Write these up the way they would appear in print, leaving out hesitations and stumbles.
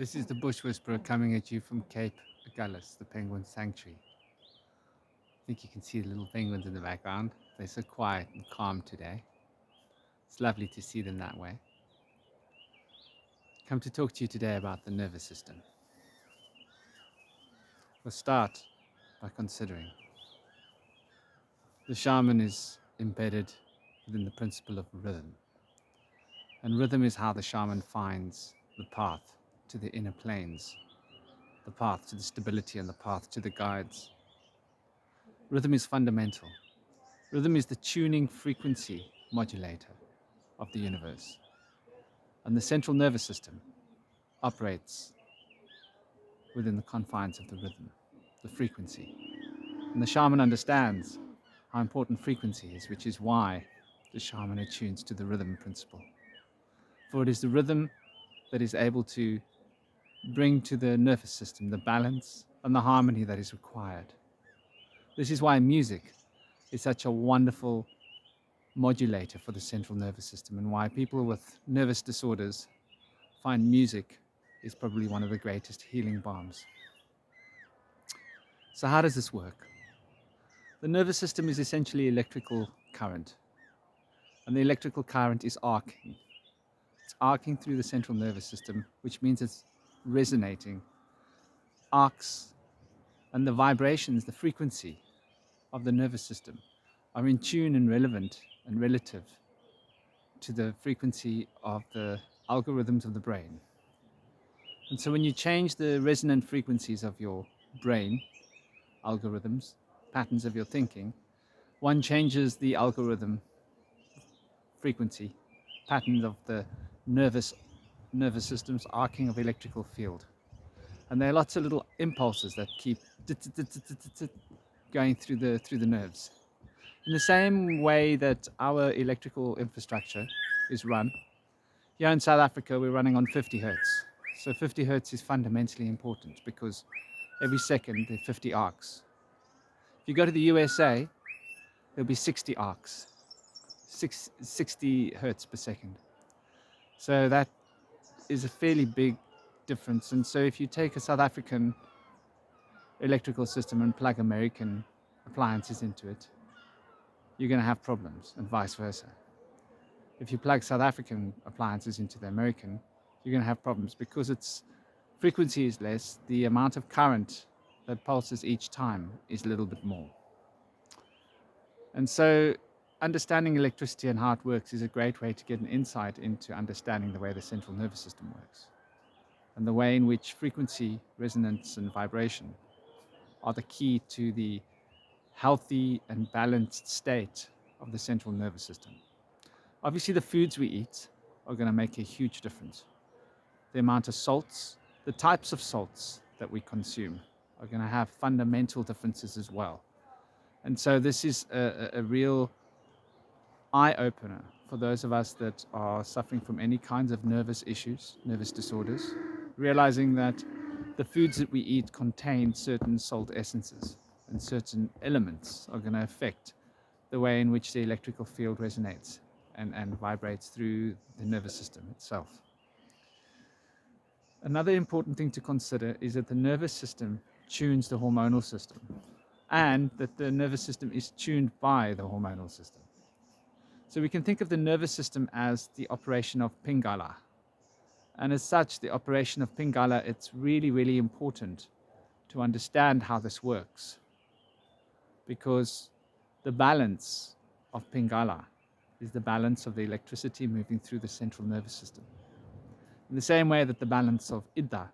This is the Bush Whisperer coming at you from Cape Agulhas, the penguin sanctuary. I think you can see the little penguins in the background. They're so quiet and calm today. It's lovely to see them that way. Come to talk to you today about the nervous system. We'll start by considering the shaman is embedded within the principle of rhythm. And rhythm is how the shaman finds the path to the inner planes, the path to the stability and the path to the guides. Rhythm is fundamental. Rhythm is the tuning frequency modulator of the universe. And the central nervous system operates within the confines of the rhythm, the frequency. And the shaman understands how important frequency is, which is why the shaman attunes to the rhythm principle. For it is the rhythm that is able to bring to the nervous system the balance and the harmony that is required. This is why music is such a wonderful modulator for the central nervous system, and why people with nervous disorders find music is probably one of the greatest healing balms. So how does this work? The nervous system is essentially electrical current, and the electrical current is arcing. It's arcing through the central nervous system, which means it's resonating, arcs, and the vibrations, the frequency of the nervous system are in tune and relevant and relative to the frequency of the algorithms of the brain. And so when you change the resonant frequencies of your brain, algorithms, patterns of your thinking, one changes the algorithm frequency, pattern of the nervous system's arcing of electrical field. And there are lots of little impulses that keep going through the nerves. In the same way that our electrical infrastructure is run, here in South Africa we're running on 50 hertz. So 50 hertz is fundamentally important because every second there are 50 arcs. If you go to the USA, there'll be 60 arcs, 60 hertz per second. So that is a fairly big difference. And so if you take a South African electrical system and plug American appliances into it, you're going to have problems, and vice versa. If you plug South African appliances into the American, you're going to have problems because its frequency is less, the amount of current that pulses each time is a little bit more. And so understanding electricity and how it works is a great way to get an insight into understanding the way the central nervous system works and the way in which frequency, resonance, and vibration are the key to the healthy and balanced state of the central nervous system. Obviously, the foods we eat are going to make a huge difference. The amount of salts, the types of salts that we consume are going to have fundamental differences as well. And so this is a real eye-opener for those of us that are suffering from any kinds of nervous issues, nervous disorders, realizing that the foods that we eat contain certain salt essences, and certain elements are going to affect the way in which the electrical field resonates and vibrates through the nervous system itself. Another important thing to consider is that the nervous system tunes the hormonal system, and that the nervous system is tuned by the hormonal system. So we can think of the nervous system as the operation of Pingala. And as such, the operation of Pingala, it's really, really important to understand how this works, because the balance of Pingala is the balance of the electricity moving through the central nervous system. In the same way that the balance of Ida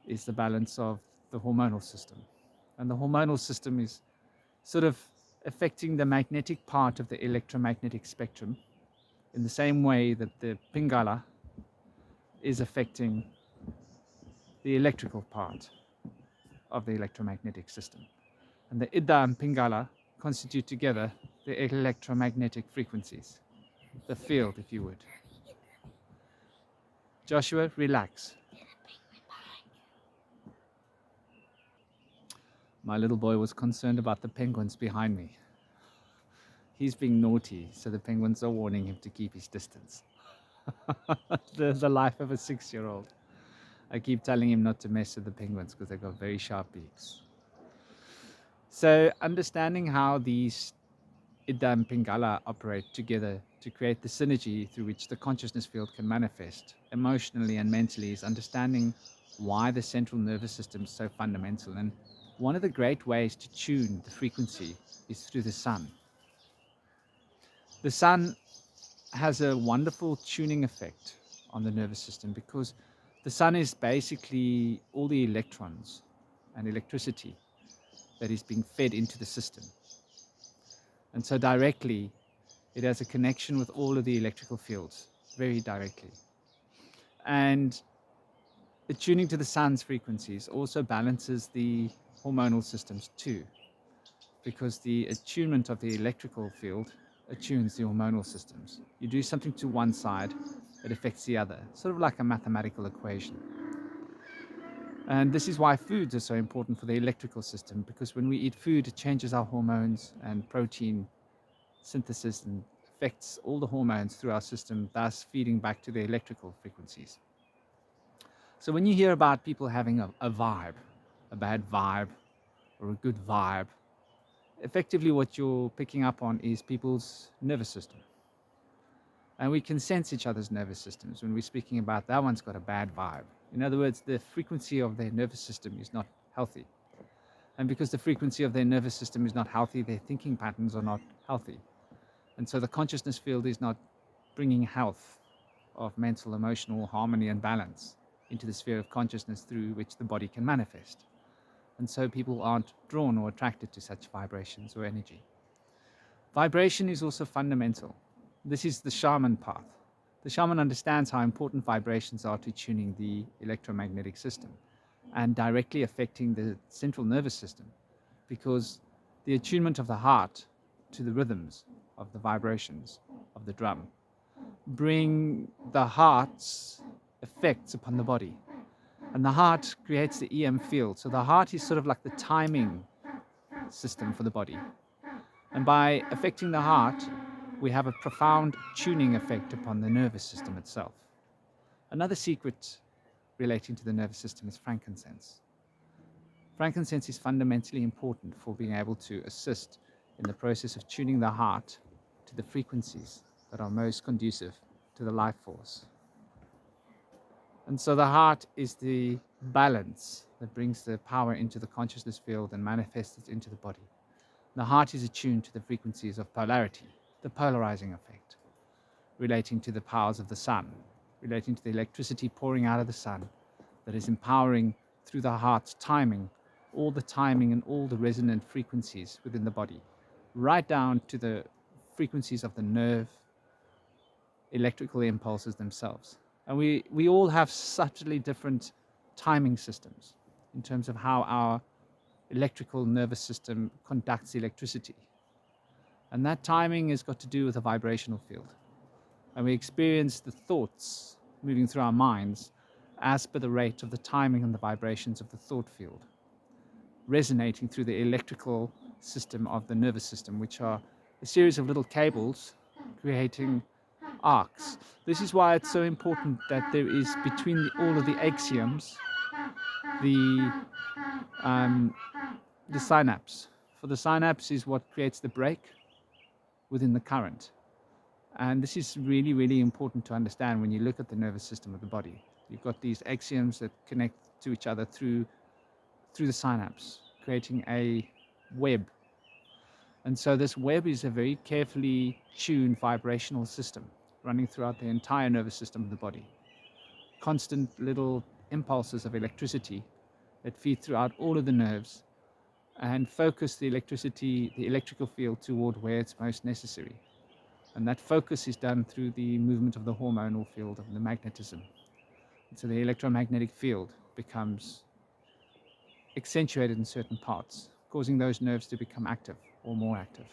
is the balance of the hormonal system. And the hormonal system is sort of affecting the magnetic part of the electromagnetic spectrum in the same way that the Pingala is affecting the electrical part of the electromagnetic system. And the Ida and Pingala constitute together the electromagnetic frequencies, the field, if you would. Joshua, relax. My little boy was concerned about the penguins behind me. He's being naughty, so the penguins are warning him to keep his distance. The life of a 6-year-old. I keep telling him not to mess with the penguins because they've got very sharp beaks. So understanding how these Ida and Pingala operate together to create the synergy through which the consciousness field can manifest emotionally and mentally is understanding why the central nervous system is so fundamental. And one of the great ways to tune the frequency is through the sun. The sun has a wonderful tuning effect on the nervous system because the sun is basically all the electrons and electricity that is being fed into the system. And so directly, it has a connection with all of the electrical fields, very directly. And attuning to the sun's frequencies also balances the hormonal systems too, because the attunement of the electrical field attunes the hormonal systems. You do something to one side, it affects the other, sort of like a mathematical equation. And this is why foods are so important for the electrical system, because when we eat food, it changes our hormones and protein synthesis and affects all the hormones through our system, thus feeding back to the electrical frequencies. So when you hear about people having a vibe, a bad vibe or a good vibe, effectively what you're picking up on is people's nervous system. And we can sense each other's nervous systems when we're speaking about that one's got a bad vibe. In other words, the frequency of their nervous system is not healthy. And because the frequency of their nervous system is not healthy, their thinking patterns are not healthy. And so the consciousness field is not bringing health of mental, emotional harmony and balance into the sphere of consciousness through which the body can manifest. And so people aren't drawn or attracted to such vibrations or energy. Vibration is also fundamental. This is the shaman path. The shaman understands how important vibrations are to tuning the electromagnetic system and directly affecting the central nervous system, because the attunement of the heart to the rhythms of the vibrations of the drum bring the heart's effects upon the body. And the heart creates the EM field. So the heart is sort of like the timing system for the body. And by affecting the heart, we have a profound tuning effect upon the nervous system itself. Another secret relating to the nervous system is frankincense. Frankincense is fundamentally important for being able to assist in the process of tuning the heart to the frequencies that are most conducive to the life force. And so the heart is the balance that brings the power into the consciousness field and manifests it into the body. The heart is attuned to the frequencies of polarity, the polarizing effect, relating to the powers of the sun, relating to the electricity pouring out of the sun that is empowering through the heart's timing, all the timing and all the resonant frequencies within the body, right down to the frequencies of the nerve, electrical impulses themselves. And we all have subtly different timing systems in terms of how our electrical nervous system conducts electricity. And that timing has got to do with the vibrational field. And we experience the thoughts moving through our minds as per the rate of the timing and the vibrations of the thought field, resonating through the electrical system of the nervous system, which are a series of little cables creating arcs. This is why it's so important that there is between all of the axioms the synapse. For the synapse is what creates the break within the current. And this is really, really important to understand when you look at the nervous system of the body. You've got these axioms that connect to each other through the synapse, creating a web. And so this web is a very carefully tuned vibrational system running throughout the entire nervous system of the body. Constant little impulses of electricity that feed throughout all of the nerves and focus the electricity, the electrical field toward where it's most necessary. And that focus is done through the movement of the hormonal field of the magnetism. And so the electromagnetic field becomes accentuated in certain parts, causing those nerves to become active or more active.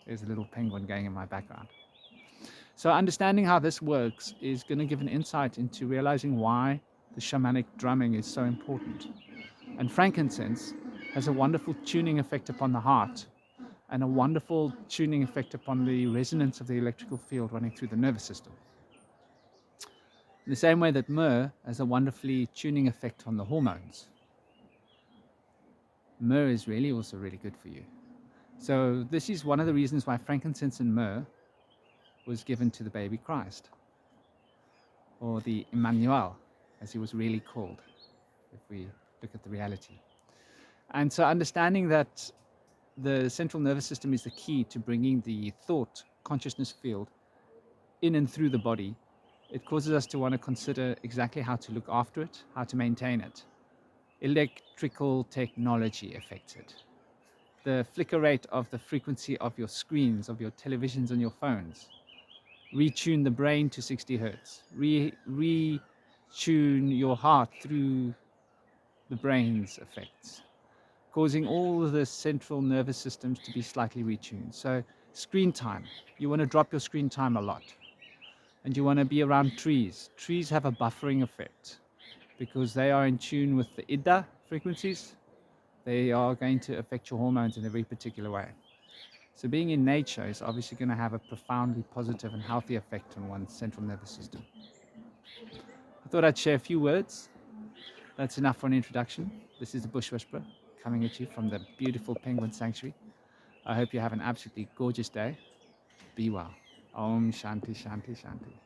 There's a little penguin going in my background. So understanding how this works is going to give an insight into realizing why the shamanic drumming is so important. And frankincense has a wonderful tuning effect upon the heart and a wonderful tuning effect upon the resonance of the electrical field running through the nervous system. In the same way that myrrh has a wonderfully tuning effect on the hormones, myrrh is really also really good for you. So this is one of the reasons why frankincense and myrrh was given to the baby Christ, or the Emmanuel, as he was really called, if we look at the reality. And so understanding that the central nervous system is the key to bringing the thought consciousness field in and through the body, it causes us to want to consider exactly how to look after it, how to maintain it. Electrical technology affects it. The flicker rate of the frequency of your screens, of your televisions and your phones. Retune the brain to 60 hertz. Retune your heart through the brain's effects, causing all of the central nervous systems to be slightly retuned. So screen time, you want to drop your screen time a lot. And you want to be around trees. Trees have a buffering effect because they are in tune with the Ida frequencies. They are going to affect your hormones in a very particular way. So being in nature is obviously going to have a profoundly positive and healthy effect on one's central nervous system. I thought I'd share a few words. That's enough for an introduction. This is the Bush Whisperer coming at you from the beautiful Penguin Sanctuary. I hope you have an absolutely gorgeous day. Be well. Om Shanti Shanti Shanti.